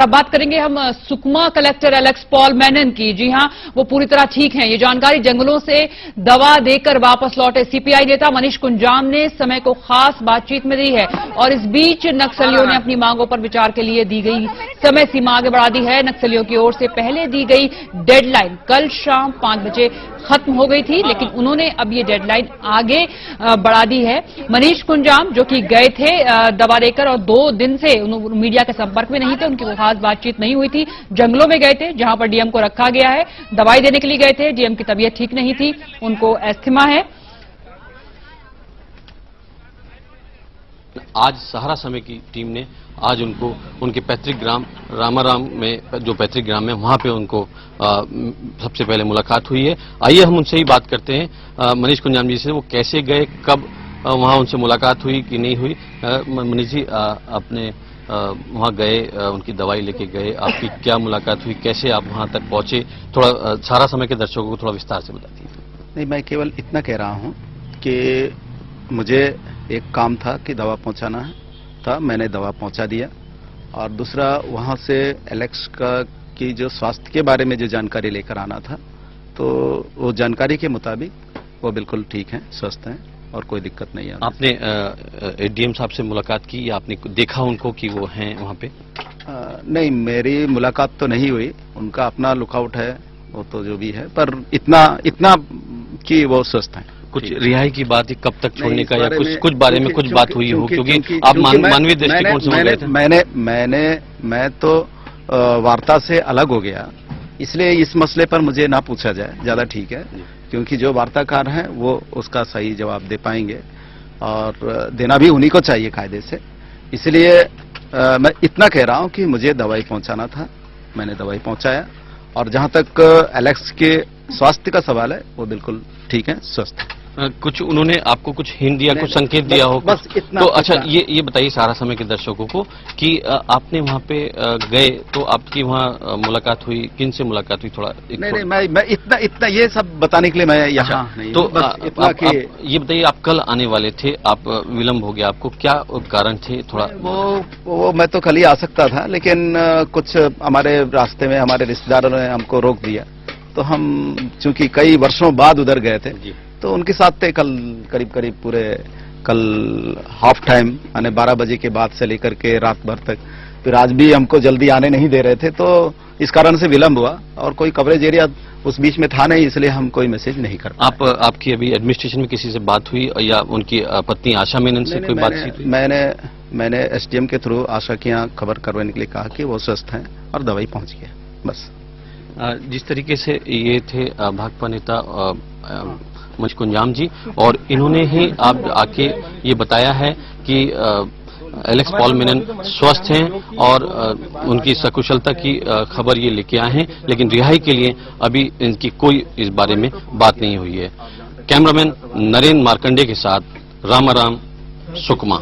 अब बात करेंगे हम Sukma collector Alex Paul Menon की। जी हां, वो पूरी तरह ठीक हैं। ये जानकारी जंगलों से दवा देकर वापस लौटे सीपीआई नेता मनीष कुंजाम ने समय को खास बातचीत में दी है। और इस बीच नक्सलियों ने अपनी मांगों पर विचार के लिए दी गई समय सीमा आगे बढ़ा दी है। नक्सलियों की ओर से पहले दी गई डेडलाइन कल शाम 5 बजे खत्म हो गई थी, लेकिन उन्होंने अब ये डेडलाइन आगे बढ़ा दी है। मनीष कुंजाम जो कि गए थे दवा देकर और 2 दिन से मीडिया के संपर्क में नहीं थे, उनकी कोई खास बातचीत नहीं हुई थी। जंगलों में गए थे जहां पर डीएम को रखा गया है, दवाई देने के लिए गए थे। डीएम की तबीयत ठीक नहीं थी, उनको एस्थमा है। आज सहारा समय की टीम ने आज उनको उनके पैतृक ग्राम रामाराम में, जो पैतृक ग्राम है, वहां पे उनको सबसे पहले मुलाकात हुई है। आइए हम उनसे ही बात करते हैं, मनीष कुंजाम जी से। वो कैसे गए, कब वहां उनसे मुलाकात हुई कि नहीं हुई। मनीष जी, अपने वहां गए, उनकी दवाई लेके गए, आपकी क्या मुलाकात हुई, कैसे आप वहां तक पहुंचे, थोड़ा सारा समय के दर्शकों को थोड़ा विस्तार से बताइए। नहीं, मैं केवल इतना कह रहा हूं कि मुझे एक काम था कि दवा पहुंचाना था, मैंने दवा पहुंचा दिया। और दूसरा, वहां से एलेक्स की जो स्वास्थ्य के बारे में जो जानकारी लेकर आना था, तो वो जानकारी के मुताबिक वो बिल्कुल ठीक हैं, स्वस्थ हैं और कोई दिक्कत नहीं है। आपने एडीएम साहब से मुलाकात की या आपने देखा उनको कि वो हैं वहां पे? नहीं, मेरी मुलाकात तो नहीं हुई, उनका अपना लुकआउट है, वो तो जो भी है, पर इतना कि वो स्वस्थ हैं। कुछ रिहाई की बात है, कब तक छोड़ने का, या कुछ बारे में कुछ बात हुई हो, क्योंकि आप मानवीय दृष्टिकोण से गए थे। मैं तो वार्ता से अलग हो गया, इसलिए इस मसले पर मुझे ना पूछा जाए, ज्यादा ठीक है, क्योंकि जो वार्ताकार हैं वो उसका सही जवाब दे पाएंगे और देना भी उन्हीं को चाहिए कायदे से। इसलिए मैं इतना कह रहा हूं कि मुझे दवाई पहुंचाना था, मैंने दवाई पहुंचाया। और जहां तक एलेक्स के स्वास्थ्य का सवाल है, वो बिल्कुल ठीक है, स्वस्थ है। कुछ उन्होंने आपको कुछ हिंट दिया, कुछ संकेत दिया हो? बस इतना। तो अच्छा, ये बताइए सारा समय के दर्शकों को कि आपने वहां पे गए तो आपकी वहां मुलाकात हुई, किन से मुलाकात हुई? थोड़ा नहीं, मैं इतना ये सब बताने के लिए मैं यहाँ नहीं। तो आप ये बताइए, आप कल आने वाले थे, आप विलम्ब हो गया, आपको क्या कारण थे? थोड़ा वो मैं तो कल ही आ सकता था, लेकिन कुछ हमारे रास्ते में हमारे रिश्तेदारों ने हमको रोक दिया। तो हम चूंकि कई वर्षों बाद उधर गए थे, तो उनके साथ थे कल करीब पूरे कल हाफ टाइम, यानी 12 बजे के बाद से लेकर के रात भर तक। फिर आज भी हमको जल्दी आने नहीं दे रहे थे, तो इस कारण से विलंब हुआ। और कोई कवरेज एरिया उस बीच में था नहीं, इसलिए हम कोई मैसेज नहीं कर पाए। आपकी अभी एडमिनिस्ट्रेशन में किसी से बात हुई या उनकी पत्नी आशा मेनन से कोई बातचीत हुई? मैंने एसडीएम के थ्रू आशा की यहाँ खबर करवाने के लिए कहा कि वो स्वस्थ हैं और दवाई पहुंच गया, बस। जिस तरीके से ये थे भाकपा नेता मनीष कुंजाम जी, और इन्होंने ही आप आके ये बताया है कि एलेक्स पॉल मेनन स्वस्थ हैं और उनकी सकुशलता की खबर ये लेके आए हैं, लेकिन रिहाई के लिए अभी इनकी कोई इस बारे में बात नहीं हुई है। कैमरामैन नरेंद्र मार्कंडे के साथ रामाराम, सुकमा।